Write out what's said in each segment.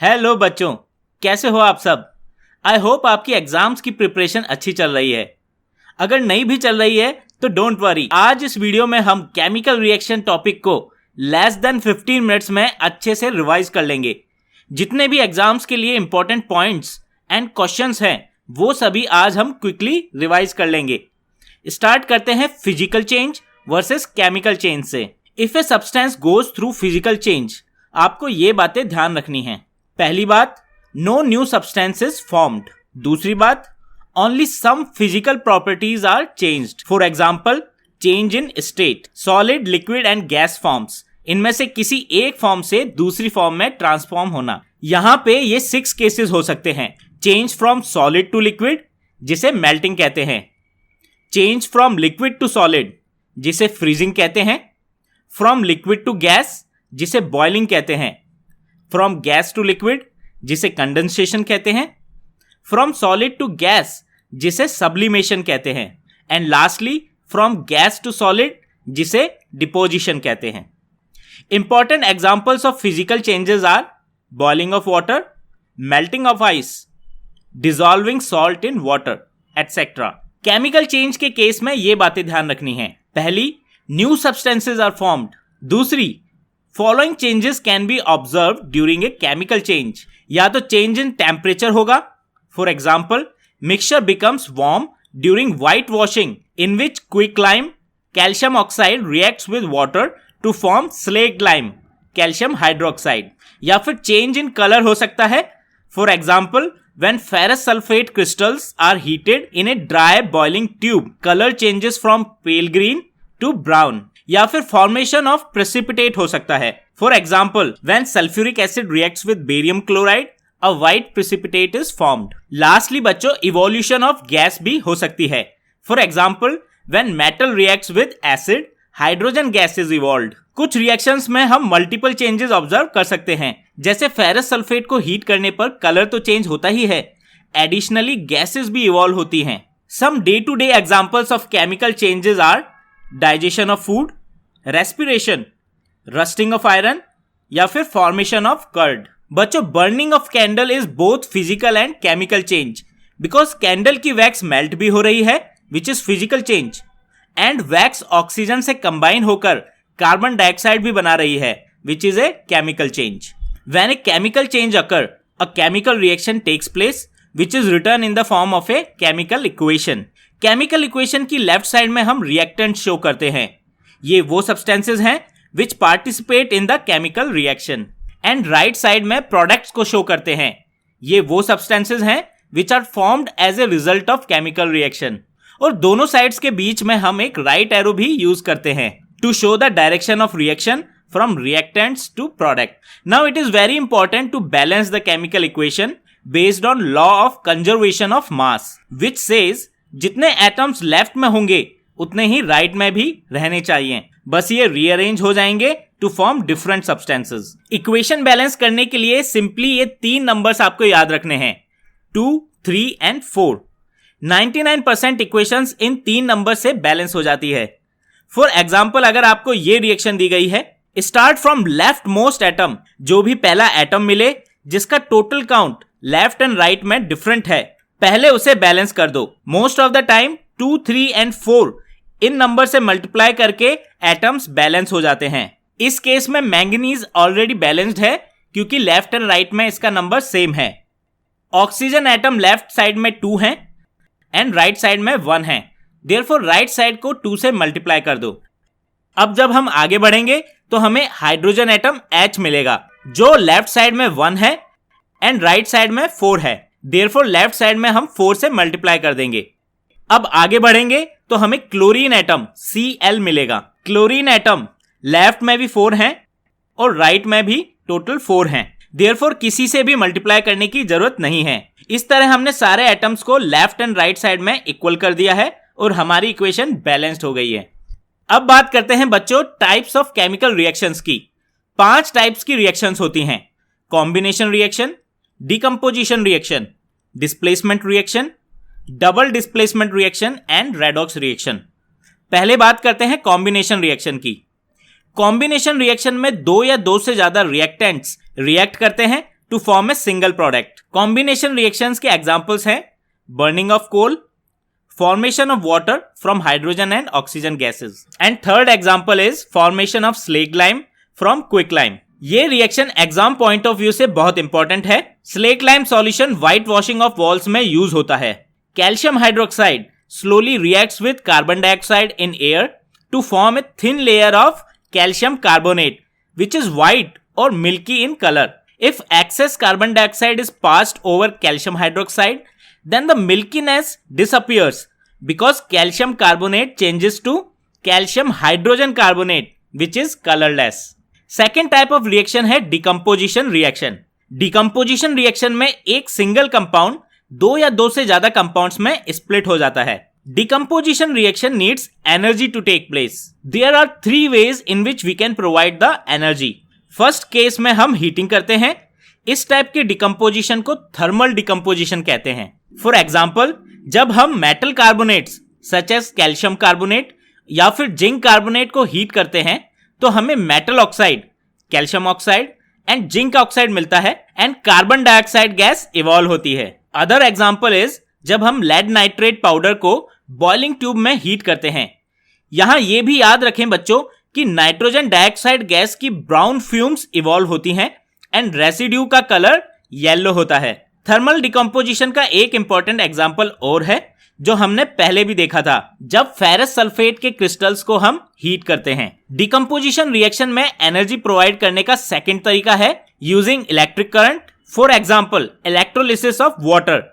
Hello बच्चों, कैसे हो आप सब। आई होप आपकी एग्जाम्स की प्रिपरेशन अच्छी चल रही है। अगर नहीं भी चल रही है तो डोंट वरी, आज इस वीडियो में हम केमिकल रिएक्शन टॉपिक को लेस देन 15 मिनट्स में अच्छे से रिवाइज कर लेंगे। जितने भी एग्जाम्स के लिए इंपॉर्टेंट पॉइंट्स एंड क्वेश्चंस हैं वो सभी आज हम क्विकली रिवाइज कर लेंगे। स्टार्ट करते हैं physical change versus chemical change से। If a substance goes through physical change, आपको ये बातें ध्यान रखनी है। पहली बात, नो न्यू सब्सटेंसेस फॉर्म्ड। दूसरी बात, only some physical properties are changed. For example, change in state, solid, liquid and gas forms. इनमें से किसी एक फॉर्म से दूसरी फॉर्म में ट्रांसफॉर्म होना। यहां पे ये 6 केसेस हो सकते हैं। Change from solid to liquid, जिसे मेल्टिंग कहते हैं। Change from liquid to solid, जिसे फ्रीजिंग कहते हैं। फ्रॉम लिक्विड टू गैस, जिसे बॉइलिंग कहते हैं। फ्रॉम गैस टू लिक्विड, जिसे कंडेंसेशन कहते हैं। फ्रॉम सॉलिड टू गैस, जिसे सब्लिमेशन कहते हैं। And lastly from gas to solid, जिसे डिपोजिशन कहते हैं। Important examples of physical changes are boiling of water, melting of ice, dissolving salt in water, etcetera. Chemical change के case में ये बातें ध्यान रखनी है। पहली, न्यू सब्सटेंसेस आर फॉर्म्ड। दूसरी, following changes can be observe during a chemical change. या तो चेंज इन टेम्परेचर होगा। For example, mixture becomes warm during white washing, in which quicklime calcium oxide reacts with water to form slaked lime calcium hydroxide. या फिर change in colour हो सकता है। For example, when ferrous sulfate crystals are heated in a dry boiling tube, color changes from pale green to brown. या फिर formation of precipitate हो सकता है। For example, when sulfuric acid reacts with barium chloride, a white precipitate is formed. Lastly बच्चों, evolution of gas भी हो सकती है। For example, when metal reacts with acid, hydrogen gas is evolved. कुछ reactions में हम मल्टीपल चेंजेस ऑब्जर्व कर सकते हैं। जैसे फेरस सल्फेट को हीट करने पर कलर तो चेंज होता ही है, एडिशनली गैसेस भी इवॉल्व होती हैं। Some day to day examples of chemical changes are digestion of food, respiration, rusting of iron, या फिर फॉर्मेशन ऑफ कर्ड। बच्चों, burning of candle is both physical and chemical change, because candle की wax melt भी हो रही है, which is physical change, and wax oxygen से combine होकर कार्बन डाइऑक्साइड भी बना रही है, which is a chemical change. When a chemical change occur, a chemical reaction takes place, which is written in the form of a chemical equation. Chemical equation की left side में हम reactant show करते हैं। ये वो substances हैं which participate in the chemical reaction. And right side में products को शो करते हैं। ये वो substances हैं which are formed as a result of chemical reaction. और दोनों साइड्स के बीच में हम एक राइट एरो भी यूज करते हैं to show the direction of reaction from reactants to product. Now it is very important to balance the chemical equation based on law of conservation of mass, which says जितने atoms left में होंगे उतने ही right में भी रहने चाहिए, बस ये rearrange हो जाएंगे to form different substances. Equation balance करने के लिए simply ये 3 numbers आपको याद रखने हैं, 2, 3 and 4. 99% equations इन 3 numbers से balance हो जाती है। फॉर एग्जाम्पल, अगर आपको ये रिएक्शन दी गई है, start from left most atom, जो भी पहला एटम मिले जिसका total count left and right में डिफरेंट है, पहले उसे बैलेंस कर दो। Most of the time 2, 3 and 4 in number से मल्टीप्लाई करके एटम्स बैलेंस हो जाते हैं। इस केस में मैंगनीज ऑलरेडी बैलेंस्ड है क्योंकि लेफ्ट एंड राइट में इसका नंबर सेम है। ऑक्सीजन एटम लेफ्ट साइड में 2 है एंड राइट साइड में 1 है, देयरफॉर राइट साइड को 2 से मल्टीप्लाई कर दो। अब जब हम आगे बढ़ेंगे तो हमें हाइड्रोजन एटम H मिलेगा, जो लेफ्ट साइड में 1 है एंड राइट साइड में 4 है, देयरफॉर लेफ्ट साइड में हम 4 से मल्टीप्लाई कर देंगे। अब आगे बढ़ेंगे तो हमें क्लोरीन एटम Cl मिलेगा। क्लोरीन एटम लेफ्ट में भी 4 है और राइट में भी टोटल 4 हैं, देयरफॉर किसी से भी मल्टीप्लाई करने की जरूरत नहीं है। इस तरह हमने सारे एटम्स को लेफ्ट एंड राइट साइड में इक्वल कर दिया है और हमारी इक्वेशन बैलेंस्ड हो गई है। अब बात करते हैं बच्चों टाइप्स ऑफ केमिकल रिएक्शंस की। 5 टाइप्स की रिएक्शंस होती हैं, combination reaction, decomposition reaction, displacement reaction, double displacement reaction and redox reaction. पहले बात करते हैं कॉम्बिनेशन रिएक्शन की। कॉम्बिनेशन रिएक्शन में 2 या 2 से ज्यादा रिएक्टेंट्स रिएक्ट करते हैं to form a single product. Combination reactions के examples हैं burning of coal, formation of water from hydrogen and oxygen gases. And third example is formation of slaked lime from quicklime. ये reaction exam point of view से बहुत important है. Slack lime solution white washing of walls में use होता है. Calcium hydroxide slowly reacts with carbon dioxide in air to form a thin layer of calcium carbonate which is white or milky in color. If excess carbon dioxide is passed over calcium hydroxide, then the milkiness disappears because calcium carbonate changes to calcium hydrogen carbonate which is colorless. Second type of reaction है decomposition reaction. Decomposition reaction में एक single compound दो या दो से ज्यादा compounds में split हो जाता है. Decomposition reaction needs energy to take place. There are three ways in which we can provide the energy. First case में हम हीटिंग करते हैं. इस टाइप के डिकम्पोजिशन को थर्मल डिकम्पोजिशन कहते हैं. फॉर एग्जाम्पल, जब हम metal carbonates such as calcium carbonate या फिर जिंक कार्बोनेट को हीट करते हैं तो हमें metal oxide, calcium oxide and zinc oxide मिलता है and carbon dioxide gas evolve होती है. अदर एग्जाम्पल इज जब हम लेड नाइट्रेट पाउडर को बॉइलिंग ट्यूब में हीट करते हैं. यहां यह भी याद रखें बच्चों कि नाइट्रोजन डाइऑक्साइड गैस की ब्राउन फ्यूम्स इवॉल्व होती हैं एंड रेसिड्यू का कलर येलो होता है. थर्मल डिकम्पोजिशन का एक इंपॉर्टेंट एग्जाम्पल और है जो हमने पहले भी देखा था, जब फेरस सल्फेट के क्रिस्टल्स को हम हीट करते हैं. डिकम्पोजिशन रिएक्शन में एनर्जी प्रोवाइड करने का सेकेंड तरीका है using electric current. For example, electrolysis of water.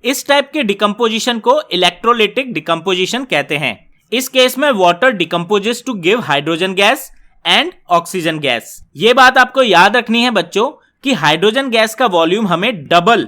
इस टाइप के डिकम्पोजिशन को इलेक्ट्रोलिटिक डिकम्पोजिशन कहते हैं. इस केस में water decomposes to give hydrogen gas and oxygen gas. ये बात आपको याद रखनी है बच्चों कि हाइड्रोजन गैस का वॉल्यूम हमें डबल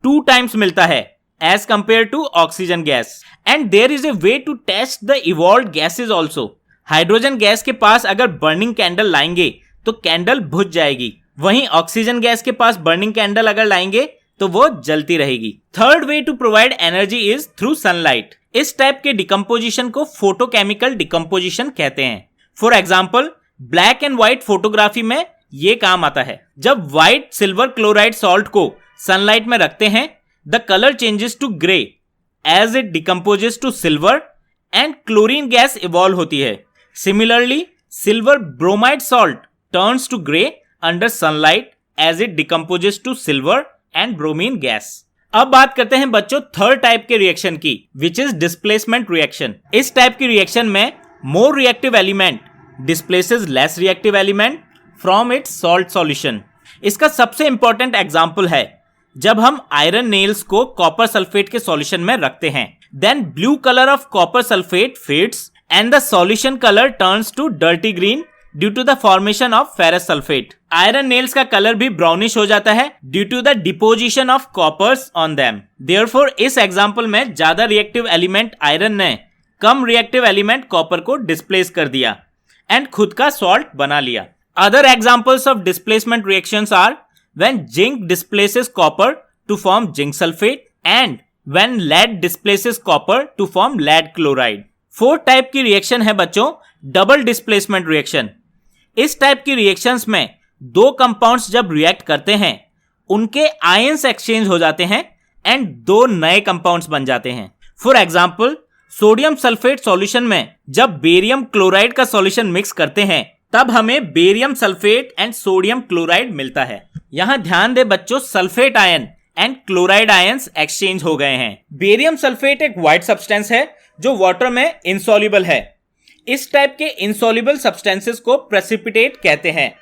2 टाइम्स मिलता है as compared to oxygen gas. And there is a way to test the evolved gases also. Hydrogen gas के पास अगर बर्निंग कैंडल लाएंगे तो कैंडल बुझ जाएगी, वहीं ऑक्सीजन गैस के पास बर्निंग कैंडल अगर लाएंगे तो वो जलती रहेगी. Third way to provide energy is through sunlight. इस टाइप के डिकम्पोजिशन को फोटोकेमिकल डिकम्पोजिशन कहते हैं. For example, black and white photography में ये काम आता है. जब व्हाइट सिल्वर क्लोराइड सॉल्ट को सनलाइट में रखते हैं, the color changes to gray as it decomposes to silver and chlorine gas evolve होती है. Similarly, silver bromide salt turns to gray under sunlight as it decomposes to silver and bromine gas. अब बात करते हैं बच्चों third type के reaction की, which is displacement reaction. इस टाइप की रिएक्शन में more reactive element displaces less reactive element from its salt solution. इसका सबसे इंपॉर्टेंट एग्जाम्पल है जब हम आयरन नेल्स को कॉपर सल्फेट के सॉल्यूशन में रखते हैं. Then blue colour of copper sulphate fades and the solution colour turns to dirty green due to the formation of ferrous sulphate. Iron nails का colour भी ब्राउनिश हो जाता है due to the deposition of coppers on them. Therefore इस example में ज्यादा reactive element iron ने कम रिएक्टिव एलिमेंट कॉपर को डिस्प्लेस कर दिया एंड खुद का सॉल्ट बना लिया. Other examples of displacement reactions are when zinc displaces copper to form zinc sulfate and when lead displaces copper to form lead chloride. Fourth type की reaction है बच्चों डबल डिस्प्लेसमेंट रिएक्शन. इस type की reactions में दो compounds जब react करते हैं उनके आयंस एक्सचेंज हो जाते हैं एंड दो नए कंपाउंड्स बन जाते हैं. For example, sodium sulphate solution में जब बेरियम क्लोराइड का सॉल्यूशन मिक्स करते हैं तब हमें barium sulphate and sodium chloride मिलता है. यहां ध्यान दे बच्चों, sulphate ion and chloride ions exchange हो गए हैं. बेरियम सल्फेट एक व्हाइट सब्सटेंस है जो वाटर में इनसॉल्युबल है. इस टाइप के इनसॉल्युबल सब्सटेंसेस को प्रेसिपिटेट कहते हैं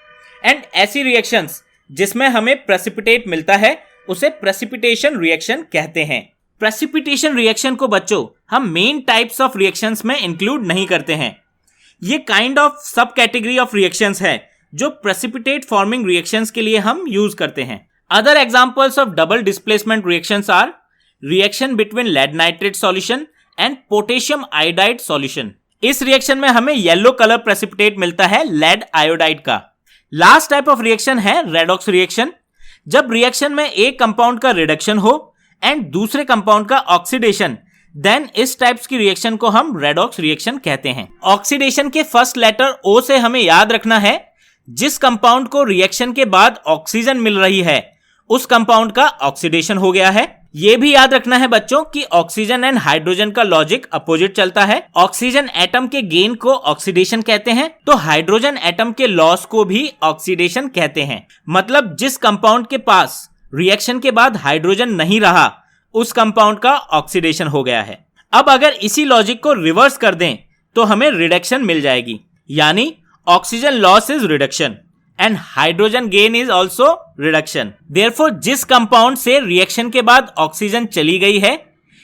एंड ऐसी रिएक्शंस जिसमें हमें प्रेसिपिटेट मिलता है उसे प्रेसिपिटेशन रिएक्शन कहते हैं. प्रेसिपिटेशन रिएक्शन को बच्चों हम मेन टाइप्स ऑफ रिएक्शंस में इंक्लूड नहीं करते हैं. ये काइंड ऑफ सब कैटेगरी ऑफ रिएक्शंस है जो प्रेसिपिटेट फॉर्मिंग रिएक्शंस के लिए हम यूज करते हैं. Other examples of double displacement reactions are reaction between lead nitrate solution and potassium iodide solution. इस रिएक्शन में हमें येलो कलर प्रेसिपिटेट मिलता है लेड आयोडाइड का. लास्ट टाइप ऑफ रिएक्शन है रेडॉक्स रिएक्शन. जब रिएक्शन में एक कंपाउंड का रिडक्शन हो एंड दूसरे कंपाउंड का ऑक्सीडेशन, देन इस टाइप्स की रिएक्शन को हम रेडॉक्स रिएक्शन कहते हैं. ऑक्सीडेशन के फर्स्ट लेटर O से हमें याद रखना है जिस कंपाउंड को रिएक्शन के बाद ऑक्सीजन मिल रही है उस कंपाउंड का ऑक्सीडेशन हो गया है। ये भी याद रखना है बच्चों कि ऑक्सीजन एंड हाइड्रोजन का लॉजिक अपोजिट चलता है। ऑक्सीजन एटम के गेन को ऑक्सीडेशन कहते हैं, तो हाइड्रोजन एटम के लॉस को भी ऑक्सीडेशन कहते हैं। मतलब जिस कंपाउंड के पास रिएक्शन के बाद हाइड्रोजन नहीं रहा, उस कंपाउंड का ऑक्सीडेशन हो गया है। अब अगर इसी लॉजिक को रिवर्स कर दें तो हमें रिडक्शन मिल जाएगी, यानी oxygen loss is reduction and hydrogen gain is also reduction. Therefore जिस कंपाउंड से रिएक्शन के बाद ऑक्सीजन चली गई है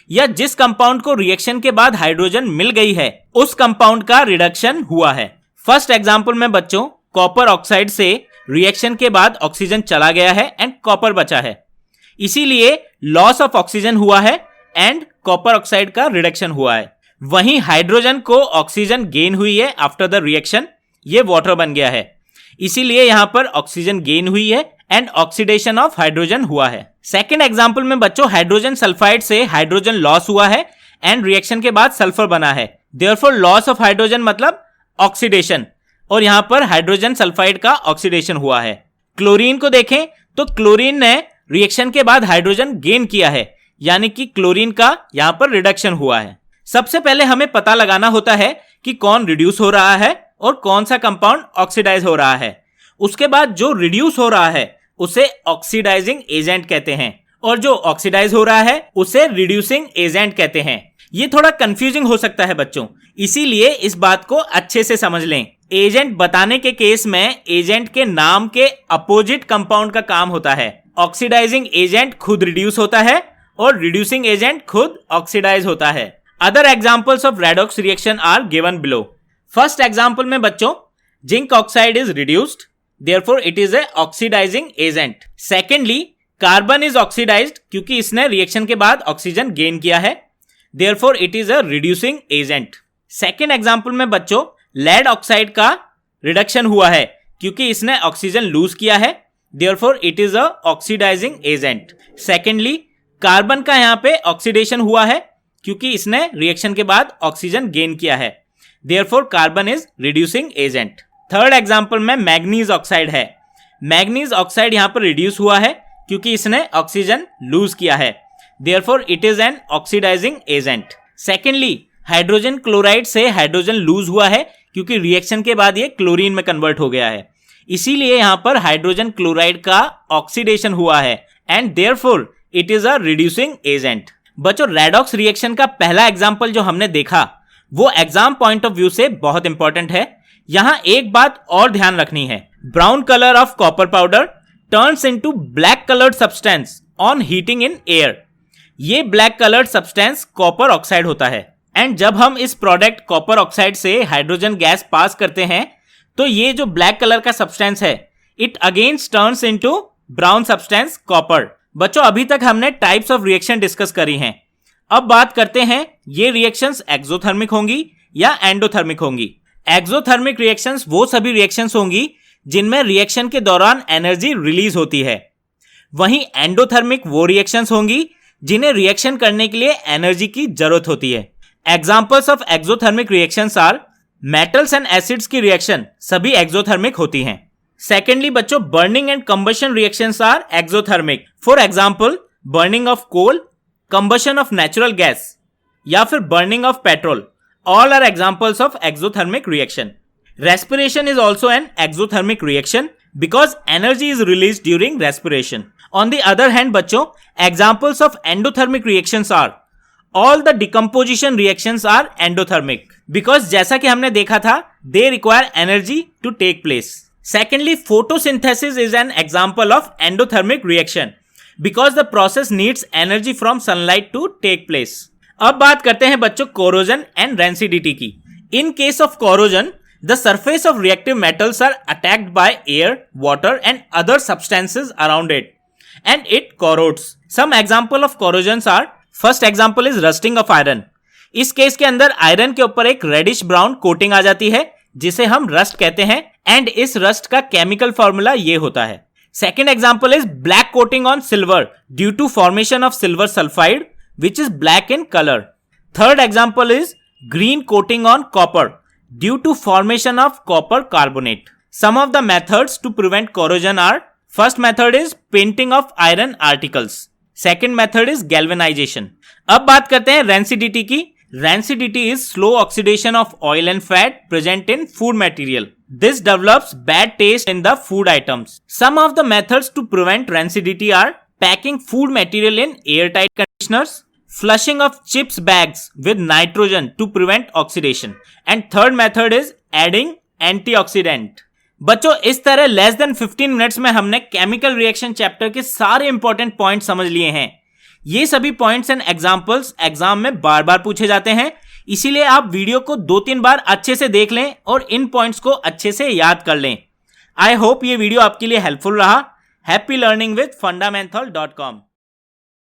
या जिस कंपाउंड को रिएक्शन के बाद हाइड्रोजन मिल गई है, उस कंपाउंड का रिडक्शन हुआ है। फर्स्ट एग्जांपल में बच्चों कॉपर ऑक्साइड से रिएक्शन के बाद ऑक्सीजन चला गया है एंड कॉपर बचा है, इसीलिए लॉस ऑफ ऑक्सीजन हुआ है एंड कॉपर ऑक्साइड का रिडक्शन हुआ है। वहीं हाइड्रोजन को ऑक्सीजन गेन हुई है आफ्टर द रिएक्शन, ये वाटर बन गया है, इसीलिए यहां पर ऑक्सीजन गेन हुई है एंड ऑक्सीडेशन ऑफ हाइड्रोजन हुआ है। सेकंड एग्जांपल में बच्चों हाइड्रोजन सल्फाइड से हाइड्रोजन लॉस हुआ है एंड रिएक्शन के बाद सल्फर बना है, देयरफॉर लॉस ऑफ हाइड्रोजन मतलब ऑक्सीडेशन, और यहां पर हाइड्रोजन सल्फाइड का ऑक्सीडेशन हुआ है। क्लोरीन को देखें तो क्लोरीन ने रिएक्शन के बाद हाइड्रोजन गेन किया है, यानी कि क्लोरीन का यहां पर रिडक्शन हुआ है। सबसे पहले हमें पता लगाना होता है कि कौन रिड्यूस हो रहा है और कौन सा कंपाउंड ऑक्सीडाइज हो रहा है। उसके बाद जो रिड्यूस हो रहा है उसे ऑक्सीडाइजिंग एजेंट कहते हैं और जो ऑक्सीडाइज हो रहा है उसे रिड्यूसिंग एजेंट कहते हैं। ये थोड़ा कंफ्यूजिंग हो सकता है बच्चों, इसीलिए इस बात को अच्छे से समझ लें। एजेंट बताने के केस में एजेंट के नाम के अपोजिट कंपाउंड का काम होता है। ऑक्सीडाइजिंग एजेंट खुद रिड्यूस होता है और रिड्यूसिंग एजेंट खुद ऑक्सीडाइज होता है। Other examples of redox reaction are given below. First example में बच्चों zinc oxide is reduced, therefore it is a oxidising agent. Secondly carbon is oxidised क्योंकि इसने रिएक्शन के बाद ऑक्सीजन गेन किया है, therefore it is a reducing agent. Second example में बच्चों लेड ऑक्साइड का रिडक्शन हुआ है क्योंकि इसने ऑक्सीजन लूज किया है, therefore it is a oxidising agent. Secondly carbon का यहाँ पे ऑक्सीडेशन हुआ है क्योंकि इसने रिएक्शन के बाद ऑक्सीजन गेन किया है, therefore carbon is reducing agent. Third example में मैग्नीज ऑक्साइड है। मैग्नीज ऑक्साइड यहाँ पर रिड्यूस हुआ है क्योंकि इसने ऑक्सीजन लूज किया है, therefore it is an oxidising agent. Secondly hydrogen chloride से हाइड्रोजन लूज हुआ है क्योंकि रिएक्शन के बाद ये क्लोरीन में कन्वर्ट हो गया है, इसीलिए यहाँ पर हाइड्रोजन क्लोराइड का ऑक्सीडेशन हुआ है and therefore it is a reducing agent. बच्चों रेडॉक्स रिएक्शन का पहला एग्जाम्पल जो हमने देखा वो एग्जाम पॉइंट ऑफ व्यू से बहुत इंपॉर्टेंट है। यहां एक बात और ध्यान रखनी है, brown colour of copper powder turns into black coloured substance on heating in air. ये black coloured substance copper oxide होता है एंड जब हम इस प्रोडक्ट कॉपर ऑक्साइड से हाइड्रोजन गैस पास करते हैं तो ये जो ब्लैक कलर का सब्सटेंस है it against turns into brown substance copper. बच्चों अभी तक हमने टाइप्स ऑफ रिएक्शन डिस्कस करी हैं। अब बात करते हैं ये रिएक्शंस एक्सोथर्मिक होंगी या एंडोथर्मिक होंगी। एक्सोथर्मिक रिएक्शंस वो सभी रिएक्शंस होंगी जिनमें रिएक्शन के दौरान एनर्जी रिलीज होती है। वहीं एंडोथर्मिक वो रिएक्शंस होंगी जिन्हें रिएक्शन करने के लिए एनर्जी की जरूरत होती है। Examples of exothermic reactions are metals and acids की रिएक्शन सभी एक्सोथर्मिक होती हैं। सेकेंडली बच्चों burning and combustion reactions are exothermic. For example burning of coal, combustion of natural gas या फिर burning of petrol, all are examples of exothermic reaction. Respiration is also an exothermic reaction because energy is release during respiration. On the other hand बच्चों examples of endothermic reactions are all the decomposition reactions are endothermic because जैसा कि हमने देखा था they require energy to take place. Secondly, photosynthesis is an example of endothermic reaction because the process needs energy from sunlight to take place. अब बात करते हैं बच्चों corrosion and rancidity की। In case of corrosion, the surface of reactive metals are attacked by air, water and other substances around it and it corrodes. Some example of corrosions are, first example is rusting of iron. इस case के अंदर iron के ऊपर एक reddish brown coating आ जाती है जिसे हम रस्ट कहते हैं एंड इस रस्ट का केमिकल फॉर्मूला ये होता है। Second example is black coating on silver due to formation of silver sulphide which is black in colour. Third example is green coating on copper due to formation of copper carbonate. Some of the methods to prevent corrosion are, first method is painting of iron articles. Second method is galvanisation. अब बात करते हैं rancidity की। Rancidity is slow oxidation of oil and fat present in food material. This develops bad taste in the food items. Some of the methods to prevent rancidity are packing food material in airtight containers, flushing of chips bags with nitrogen to prevent oxidation, and third method is adding antioxidant. बच्चों, इस तरह less than 15 minutes में हमने chemical reaction chapter के सारे important point समझ लिए हैं। ये सभी पॉइंट्स एंड एग्जांपल्स एग्जाम में बार बार पूछे जाते हैं, इसीलिए आप वीडियो को 2-3 बार अच्छे से देख लें और इन पॉइंट्स को अच्छे से याद कर लें। आई होप ये वीडियो आपके लिए हेल्पफुल रहा। Happy learning with fundamental.com।